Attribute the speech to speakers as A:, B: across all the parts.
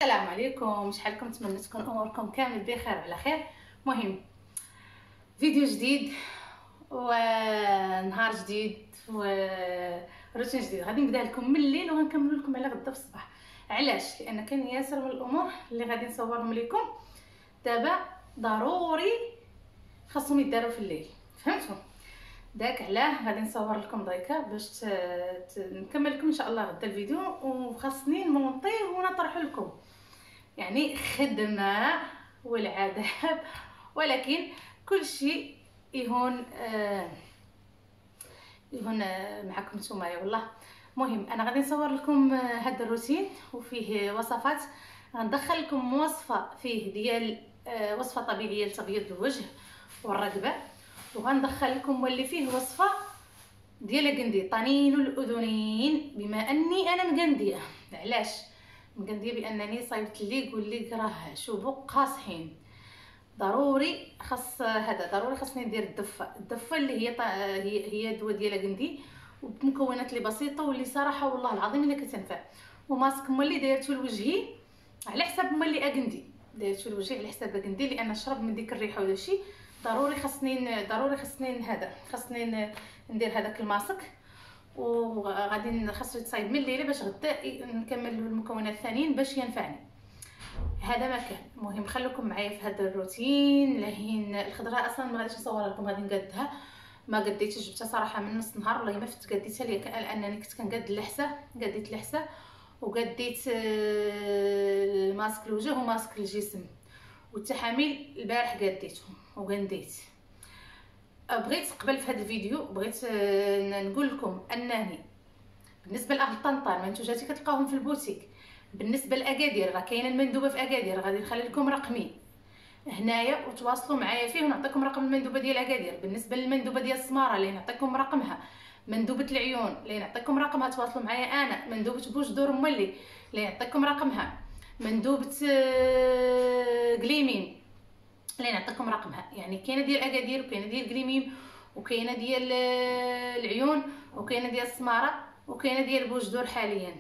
A: السلام عليكم، شحالكم؟ نتمنى تكون اموركم كامل بخير وعلى خير. مهم فيديو جديد ونهار جديد وروتين جديد غادي نبدا لكم من الليل وغنكملوا لكم على غدا في الصباح. علاش؟ لان كاين ياسر من الامور اللي غادي نصورهم لكم دابا ضروري خاصهم يداروا في الليل، فهمتوا؟ داك علاه غادي نصور لكم ضيكا باش نكمل لكم ان شاء الله غدا الفيديو، وخاصني نمونطيه ونطرح لكم يعني خدمه والعذاب، ولكن كل شيء يهون معكم نتوما والله. مهم انا غادي نصور لكم هذا الروتين وفيه وصفات. غندخل لكم وصفه فيه ديال وصفه طبيعيه لتبييض الوجه والرقبه، وغندخل لكم واللي فيه وصفه ديال القندي طنين الاذنين، بما اني انا مقنديه. علاش مقنديه؟ بانني صايبت لي يقول لي راه شوبوق قاصحين، ضروري خاصني ندير الدفه اللي هي دواء ديال القندي، وبمكونات اللي بسيطه واللي صراحه والله العظيم الا كتنفع. وماسك ملي دايرته لوجهي على حساب ملي اقندي، دايرته لوجهي على حساب اقندي لان شرب من ديك الريحه ولا شي. خاصني ندير هذاك الماسك، وغادي خاصو يتصايب من الليله باش غدا نكمل المكونات الثانيين باش ينفعني. هذا ما كان مهم. خليكم معايا في هذا الروتين. لهين الخضره اصلا ما غاديش نصورها لكم، غادي نقادها. ما قديتش، جبتها صراحه من نص النهار والله ما فت قديتها لانني كنت كنقاد اللحسه. قديت اللحسه وقديت ماسك الوجه وماسك الجسم والتحاميل البارح قديتهم وقنديت. بغيت قبل في هذا الفيديو بغيت نقول لكم انني بالنسبه لاهل طنطا المنتوجات كتلقاوهم في البوتيك. بالنسبه لاكادير راه كاينه المندوبه في اكادير، غادي نخلي لكم رقمي هنايا وتواصلوا معايا فيه ونعطيكم رقم المندوبه ديال اكادير. بالنسبه للمندوبه ديال السماره اللي نعطيكم رقمها، مندوبه العيون اللي نعطيكم رقمها تواصلوا معايا انا، مندوبه بوش دور مولي اللي نعطيكم رقمها، مندوبه قليمين اللي نعطيكم رقمها. يعني كاينه ديال اكادير وكاينه ديال قليميم وكاينه ديال العيون وكاينه ديال السماره وكاينه ديال بوجدور حاليا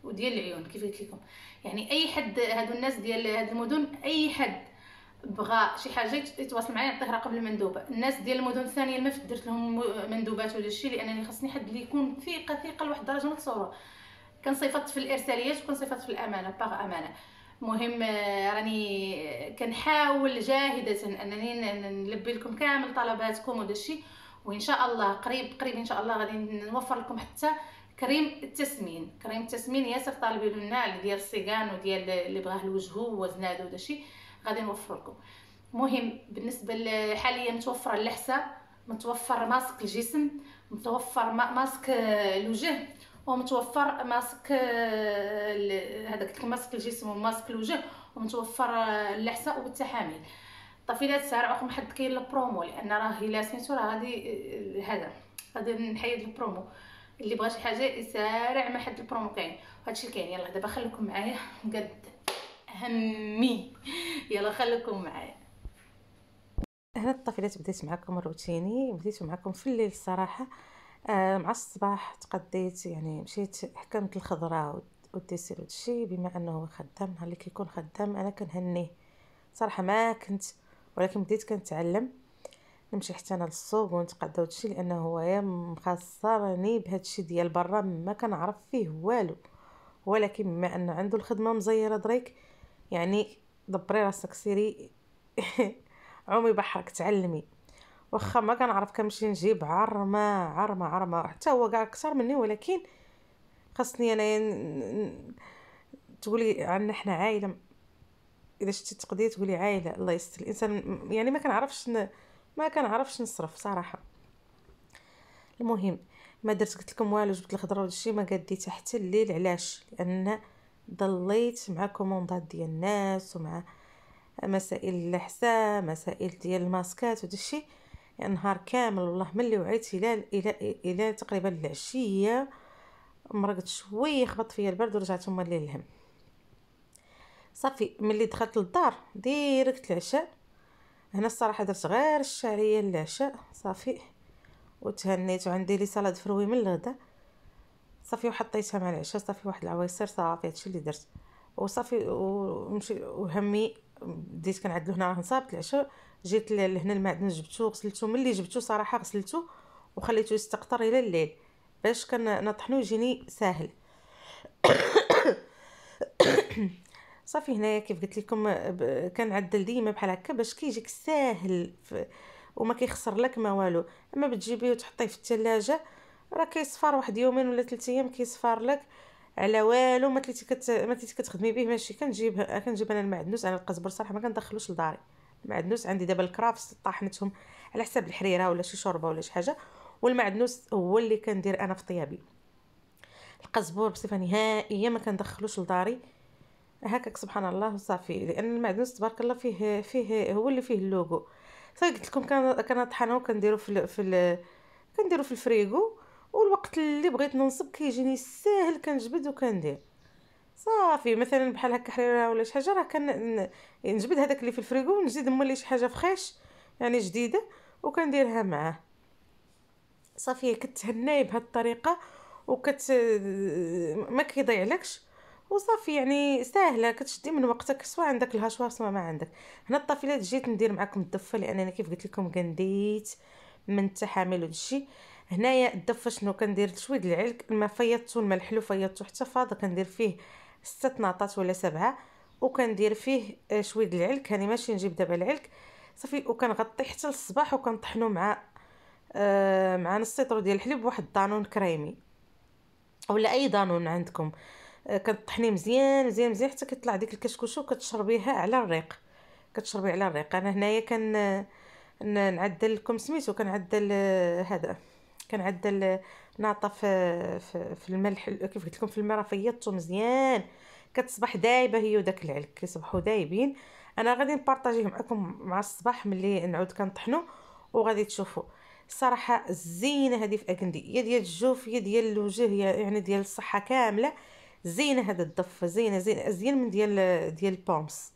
A: وديال العيون. كيف قلت لكم يعني اي حد، هادو الناس ديال هاد المدن اي حد بغى شي حاجه يتواصل معايا نعطيه رقم المندوبه. الناس ديال المدن الثانيه ما درت لهم مندوبات ولا شي، لانني خاصني حد اللي يكون ثقه لواحد الدرجه متصوره. كنصيفط في الارساليات وكنصيفط في الامانه باغ امانه. مهم راني كنحاول جاهده انني نلبي لكم كامل طلباتكم وداكشي، وان شاء الله قريب ان شاء الله غادي نوفر لكم حتى كريم التسمين ياسر طالبين لنا اللي ديال الصيغان وديال اللي بغاه لوجهه وزنادو وداكشي غادي نوفر لكم. مهم بالنسبه حاليا متوفره اللحسه، متوفر ماسك الجسم، متوفر ماسك الوجه، ومتوفر ماسك هذاك ماسك الجسم وماسك الوجه، ومتوفر اللحسه والتحامل. طفيلات سارعوا ما حد كاين البرومو، لان راه الا سميتو راه غادي نحيد البرومو. اللي بغى شي حاجه يسارع ما حد البرومو كاين، هادشي كاين. يلا دابا خليكم معايا قد همي، يلا خليكم معايا.
B: هنا الطفيلات بديت معكم روتيني، بديت معكم في الليل الصراحه. مع الصباح تقديت، يعني مشيت حكمت الخضره والديسير ودشي. بما انه هو خدام، نهار اللي كيكون خدام انا كنهنيه صراحه. ما كنت، ولكن بديت كنتعلم نمشي حتى انا للسوق ونتقدى ودشي، لانه هو مخسرني بهذا الشيء ديال برا، ما كنعرف فيه والو. ولكن بما ان عنده الخدمه مزيره دريك، يعني دبري راسك سيري عومي بحرك تعلمي. واخا ما كنعرف كنمشي نجيب عرمه حتى هو كاع اكثر مني، ولكن خاصني انا تقولي عندنا حنا عائله. اذا شتي تقضيه تقولي عائله، الله يستر الانسان. يعني ما كنعرفش نصرف صراحه. المهم ما درت قلت لكم والو، جبت الخضره ودشي ما قديت حتى الليل. علاش؟ لان ضليت مع كوموندات ديال الناس ومع مسائل اللحسه، مسائل ديال الماسكات ودشي. يعني نهار كامل والله ملي وعيت الى تقريبا العشيه، مرقت شويه خبط فيا البرد ورجعت هما الليل الهم. صافي ملي دخلت للدار ديريكت العشاء. هنا الصراحه درت غير الشعريه للعشاء صافي، وتهنيت وعندي لي سلطه فروي من الغدا صافي، وحطيتها مع العشاء صافي. واحد العويصير صافي، هادشي اللي درت. وصافي ومشي وهمي بديت كنعدلو هنا راه نصابت العشاء. جيت لهنا المعدن جبتو غسلتو، ملي جبتو صراحه غسلتو وخليته يستقطر الى الليل باش كنطحنو يجيني ساهل. صافي هنايا كيف قلت لكم كنعدل ديما بحال هكا باش كيجيك ساهل وما كيخسر لك ما والو. اما بتجيبيه وتحطيه في الثلاجه راه كيصفر واحد يومين ولا 3 ايام كيصفر لك على والو. ما تليتي كتخدمي به ماشي. كنجيب انا المعدنوس. انا القزبر صراحه ما كندخلوش لداري. المعدنوس عندي دابا الكرافس طاحنتهم على حساب الحريره ولا شي شوربه ولا شي حاجه، والمعدنوس هو اللي كندير انا في طيابي. القزبور بصفه نهائيه ما كندخلوش لداري هكاك سبحان الله وصافي، لان المعدنوس تبارك الله فيه هو اللي فيه اللوغو. صافي قلت لكم كنطحنو كنديرو كنديرو في الفريغو، والوقت اللي بغيت ننصب كيجيني ساهل كنجبد وكندير. صافي مثلا بحال هكا حريره ولا شي حاجه راه نجبد هذاك اللي في الفريغو ونزيد مولي شي حاجه فخيش يعني جديده وكنديرها معاه. صافي كتهناي بهذه الطريقه ما كيضيعلكش وصافي يعني ساهله. كتشدي من وقتك سواء عندك الهاشوار سواء ما عندك. هنا الطافيلات جيت ندير معكم الدفه لانني كيف قلت لكم كنديت من التحامل ودشي. هنايا الدفه شنو كندير؟ شويه العلك الماء فيضتو الماء الحلو فيضتو حتى فاض، كندير فيه 6 ناطات ولا 7 وكندير فيه شويه العلك. هاني ماشي نجيب دابا العلك صافي وكنغطي حتى للصباح وكنطحنو مع نص لتر ديال الحليب بواحد دانون كريمي ولا اي دانون عندكم. كطحنيه مزيان مزيان مزيان حتى كيطلع ديك الكشكوشه وكتشربيها على الريق. كتشربي على الريق. انا هنايا نعدل لكم سميتو كنعدل هذا كنعدل ناطه في الملح كيف قلت لكم في الماء راه فيضتو مزيان كتصبح دايبه هي وداك العلك كيصبحوا دايبين. انا غادي نبارطاجيه معكم مع الصباح ملي نعود كنطحنو وغادي تشوفوا الصراحه الزينه هذه في اكندي يا ديال الجوف يا ديال الوجه يعني ديال الصحه كامله. زينه هذا الضفه زينه ازين من ديال البومس.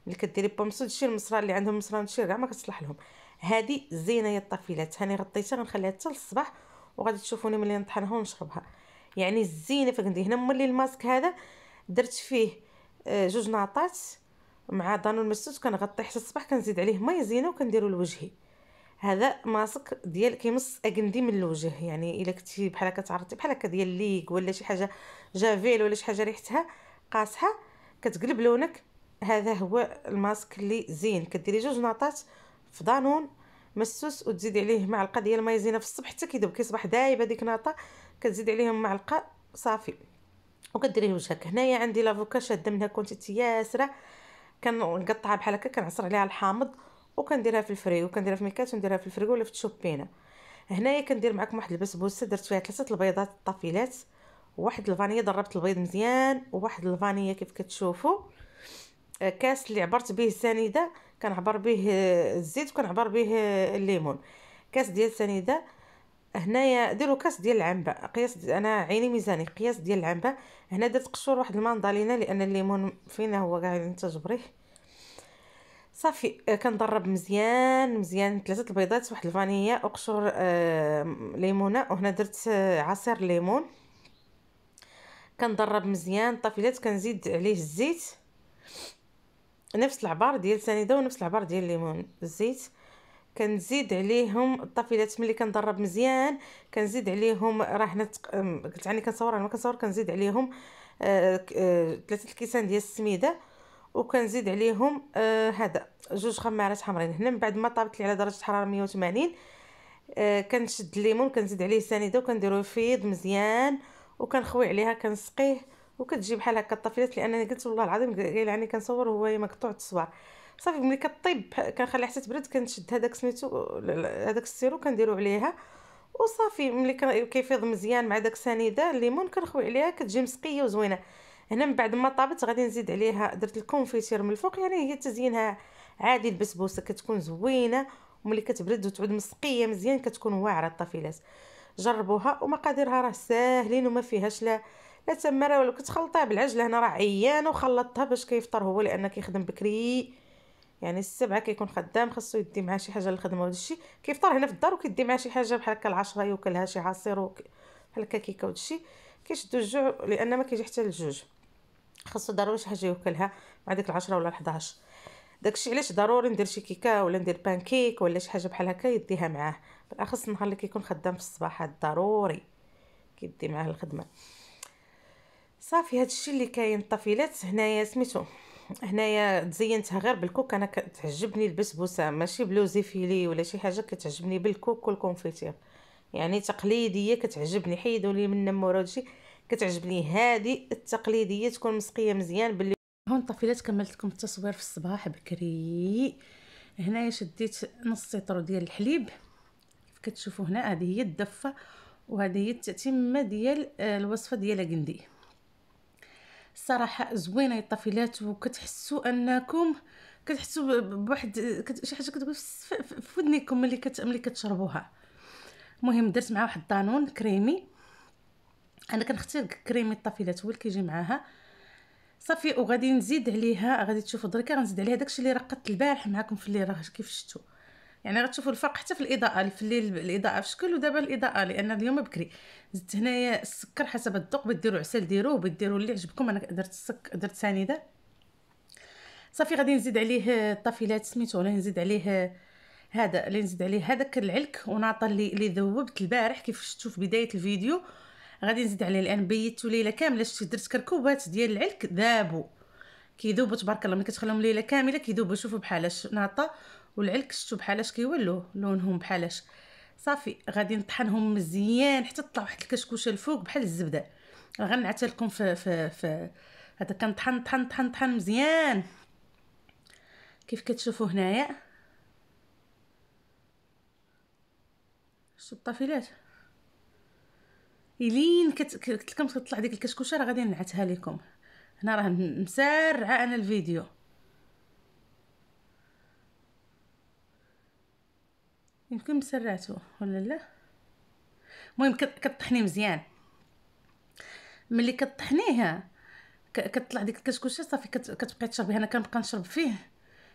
B: ملي كديري بومس ودشي المصرا اللي عندهم مصرا ودشي كاع ما كتصلح لهم. هذه زينه يا الطفيلات. هاني غطيتها غنخليها حتى للصباح وغادي تشوفوني ملي نطحنها ونشربها. يعني الزينه فكندي هنا مولي الماسك هذا درت فيه 2 ناطات مع دانون مسوس كنغطيه حتى الصباح كنزيد عليه ماء زينه وكنديرو لوجهي. هذا ماسك ديال كيمص اكندي من الوجه. يعني الا كنتي بحال هكا تعرضتي بحال هكا ديال ليك ولا شي حاجه جافيل ولا شي حاجه ريحتها قاصحه كتقلب لونك، هذا هو الماسك اللي زين. كديري 2 ناطات في دانون مسوس وتزيدي عليه معلقه ديال مايزينا في الصبح حتى كيذوب كيصبح دايب هذيك ناطه كتزيد عليهم معلقه صافي وكديريه وجهك. هنايا عندي لافوكا شاده منها كونتيتي ياسره كنقطعها بحال هكا كنعصر عليها الحامض وكنديرها في الفريغو وكنديرها في ميكات ونديرها في الفريغو ولا في الشوبينه. هنايا كندير معكم واحد البسبوسه درت فيها 3 البيضات الطافيلات وواحد الفانيه ضربت البيض مزيان وواحد الفانيه كيف كتشوفوا. كاس اللي عبرت به السنيده كنعبر به الزيت وكنعبر به الليمون. كاس ديال سنيده. هنايا ديروا كاس ديال العنبه قياس انا عيني ميزاني قياس ديال العنبه. هنا درت قشور واحد الماندالينا لان الليمون فينا هو كاع نتجبريه. صافي كنضرب مزيان مزيان 3 البيضات واحد الفانيلا وقشور ليمونه وهنا درت عصير ليمون. كنضرب مزيان طافيلات كنزيد عليه الزيت نفس العبار ديال سنيده ونفس العبار ديال الليمون. الزيت كنزيد عليهم الطافيلات ملي كنضرب مزيان كنزيد عليهم راه هنا قلت عني كنصور انا ما كنصور كنزيد عليهم 3 الكيسان ديال السميده وكنزيد عليهم هذا 2 خمارات حمرين. هنا من بعد ما طابت لي على درجه حراره 180 كنشد الليمون كنزيد عليه سنيده وكنديرو يفيض مزيان وكنخوي عليها كنسقيه وكتجي بحال هكا الطافيلات. لانني قلت والله العظيم قايله عني كنصور وهو مقطوع التصوير. صافي ملي كطيب كنخليها حتى تبرد كنشد هذاك سميتو هذاك السيرو كنديرو عليها وصافي ملي كيفيض مزيان مع داك السنيده الليمون كنخوي عليها كتجي مسقيه وزوينه. هنا من بعد ما طابت غادي نزيد عليها درت الكونفيتير من الفوق يعني هي تزيينها عادي. البسبوسه كتكون زوينه وملي كتبرد وتعود مسقيه مزيان كتكون واعره الطافيلات. جربوها ومقاديرها راه ساهلين وما فيهاش لا تماره ولا كتخلطيها بالعجله. هنا راه عيان وخلطتها باش كيفطر هو لان كيخدم بكري يعني 7 كيكون خدام خاصو يدي معاه شي حاجه للخدمه ودشي كيفطر هنا في الدار وكيدي معاه شي حاجه بحال هكا 10 يوكلها شي عصير بحال هكا كيكه ودشي كيشدو الجوع لان ما كيجي حتى للجوج. خاصو ضروري شي حاجه يوكلها مع ديك 10 ولا 11. داكشي علاش ضروري ندير شي كيكه ولا ندير بانكيك ولا شي حاجه بحال هكا يديها معاه، بالاخص النهار اللي كيكون خدام في الصباح ضروري كيدي معاه الخدمه. صافي هادشي اللي كاين الطفيلات. هنايا سميتو، هنايا تزينتها غير بالكوك. انا كتعجبني البسبوسه ماشي بلوزي فيلي ولا شي حاجه، كتعجبني بالكوك والكونفيتير، يعني تقليديه كتعجبني. حيدوا لي من النمور هادشي، كتعجبني هادي التقليديه تكون مسقيه مزيان. باللي هون طفيلات كملت لكم التصوير في الصباح بكري. هنايا شديت نص سيطرو ديال الحليب كيف كتشوفوا هنا، هذه هي الدفه وهذه هي التتمه ديال الوصفه ديال قندي. الصراحه زوينه الطفيلات، وكتحسوا انكم كتحسوا بواحد شي حاجه كتقول في ودنيكم ملي كتشربوها. المهم درت معها واحد الدانون كريمي، انا كنختار كريمي الطفيلات هو اللي كيجي معاها. صافي وغادي نزيد عليها، غادي تشوفوا دركا غنزيد عليها داكشي اللي رقدت البارح معكم في الليل، راه كيف شفتوا. يعني غتشوفوا الفرق حتى في الاضاءه، في الليل الاضاءه في شكل ودابا الاضاءه، لان اليوم بكري زدت هنايا السكر حسب الذوق. بديروا عسل ديروه، بديروا اللي عجبكم. انا درت سنيده. صافي غادي نزيد عليه الطفيلات سميتو، ولا نزيد عليه هذا اللي نزيد عليه هذاك العلك ونعطى اللي ذوبت البارح كيف شفتوا في بدايه الفيديو. غادي نزيد عليه الان بيتو ليله كامله. شتي درت كركوبات ديال العلك ذابوا كيذوبوا تبارك الله، ملي كتخليهم ليله كامله كيذوبوا. شوفوا بحالاش نعطى والعلك شفتوا بحالاش كيولوا لونهم بحالاش. صافي غادي نطحنهم مزيان حتى تطلع واحد الكشكوشه الفوق بحال الزبده. غنعتها لكم في هذا كنطحن طحن طحن طحن مزيان كيف كتشوفوا هنايا. شفتوا الطفيلات إلين قلت لكم تطلع ديك الكشكوشه، راه غادي نعتها لكم. هنا راه مسارعه انا الفيديو. يمكن مسرعته ولا لا. المهم كطحنيه مزيان. ملي كطحنيه كتطلع ديك الكشكوشه صافي كتبقاي تشربيه. انا كنبقى نشرب فيه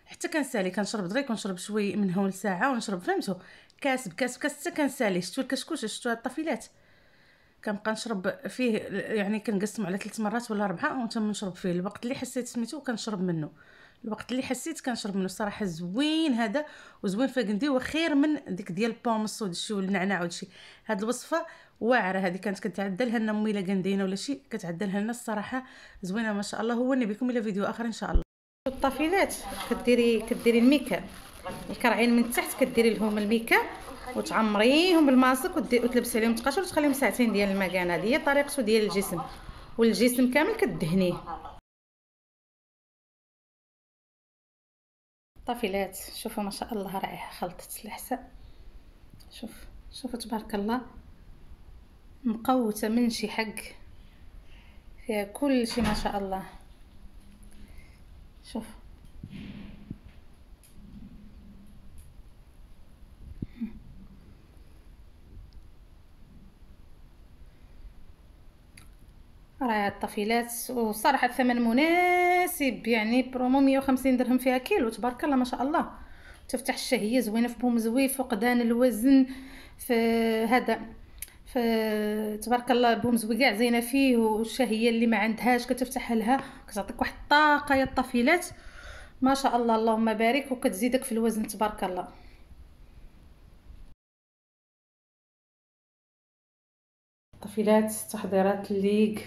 B: حتى كنسالي، كنشرب دريك ونشرب شوي منه لساعه ونشرب، فهمتوا، كاس بكاس بكاس حتى كنسالي. شفتوا الكشكوشه، شفتوا الطفيلات، كنبقى نشرب فيه يعني كنقسم على 3 مرات ولا 4 ونتم نشرب فيه. الوقت اللي حسيت سميتو كنشرب منه، الوقت اللي حسيت كنشرب منه. الصراحه زوين هذا، وزوين في قندي، وخير من ديك ديال البومص ودشي والنعناع ودشي. هاد الوصفه واعره، هذه كانت كتعدلها لنا امي الا قندينا ولا شي كتعدلها لنا. الصراحه زوينه ما شاء الله. هو بكم الى فيديو اخر ان شاء الله. الطفيلات كديري الميكا، الكرعين من تحت كديري لهم الميكا وتعمريهم بالماسك وتلبسي عليهم تقاشر وتخليهم ساعتين ديال المكان. هذه هي طريقته ديال الجسم، والجسم كامل كدهنيه. طفيلات شوفوا ما شاء الله رائعه، خلطت الحساء. شوفوا تبارك الله، مقوته من شي حق، فيها كل شيء ما شاء الله. شوف راه الطفيلات، وصراحه الثمن مناسب، يعني برومو 150 درهم فيها كيلو. تبارك الله ما شاء الله، تفتح الشهيه، زوينه في بومزوي، فقدان الوزن، في هذا في تبارك الله بومزوي كاع زينه فيه، والشهيه اللي ما عندهاش كتفتحها لها كتعطيك واحد الطاقه. يا الطفيلات ما شاء الله اللهم بارك، وكتزيدك في الوزن تبارك الله. الطفيلات تحضيرات الليق،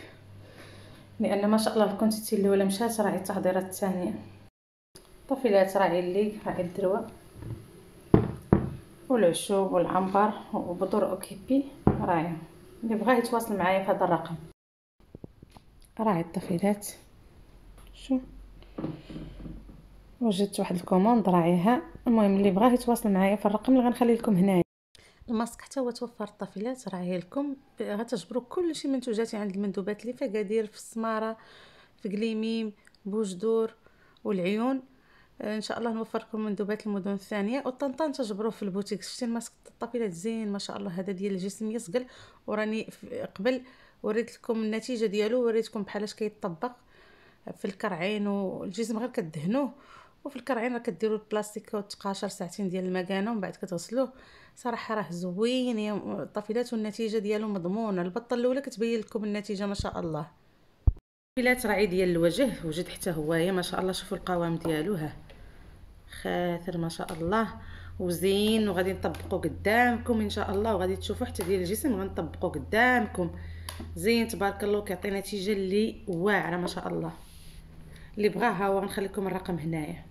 B: لان ما شاء الله الكونتيتي الاولى مشات، راهي التحضيرات الثانيه. الطفيلات راهي الليق، راهي الدروه والعشوب والعنبر وبذور اوكيبي. راهي اللي بغى يتواصل معايا في هذا الرقم. راهي الطفيلات شو وجدت واحد الكوموند راعيها. المهم اللي بغى يتواصل معايا في الرقم اللي غنخلي لكم هنا. الماسك حتى هو توفر الطفيلات، راهي لكم. غتجبروا كل شيء منتوجاتي عند المندوبات اللي في اكادير، في السماره، في قليميم، بوجدور والعيون. ان شاء الله نوفر لكم مندوبات المدن الثانيه. وطنطان تجبروه في البوتيك. شتي الماسك الطفيلات زين ما شاء الله. هذا ديال الجسم يصقل، وراني قبل وريت لكم النتيجه ديالو، وريتكم بحالاش كيطبق في الكرعين والجسم. غير كدهنوه، وفي الكرعين راه كديروا البلاستيك وتقاشر ساعتين ديال المكانه ومن بعد كتغسلوه. صراحه راه زوين يا الطفيلات، والنتيجه ديالو مضمونه. البطه الاولى كتبين لكم النتيجه ما شاء الله. بلات راعي ديال الوجه وجد حتى هوايا ما شاء الله. شوفوا القوام ديالو، ها خاثر ما شاء الله وزين. وغادي نطبقو قدامكم ان شاء الله، وغادي تشوفوا حتى ديال الجسم غنطبقو قدامكم زين تبارك الله، كيعطي نتيجه اللي واعره ما شاء الله. اللي بغاها هو غنخليكم الرقم هنايا.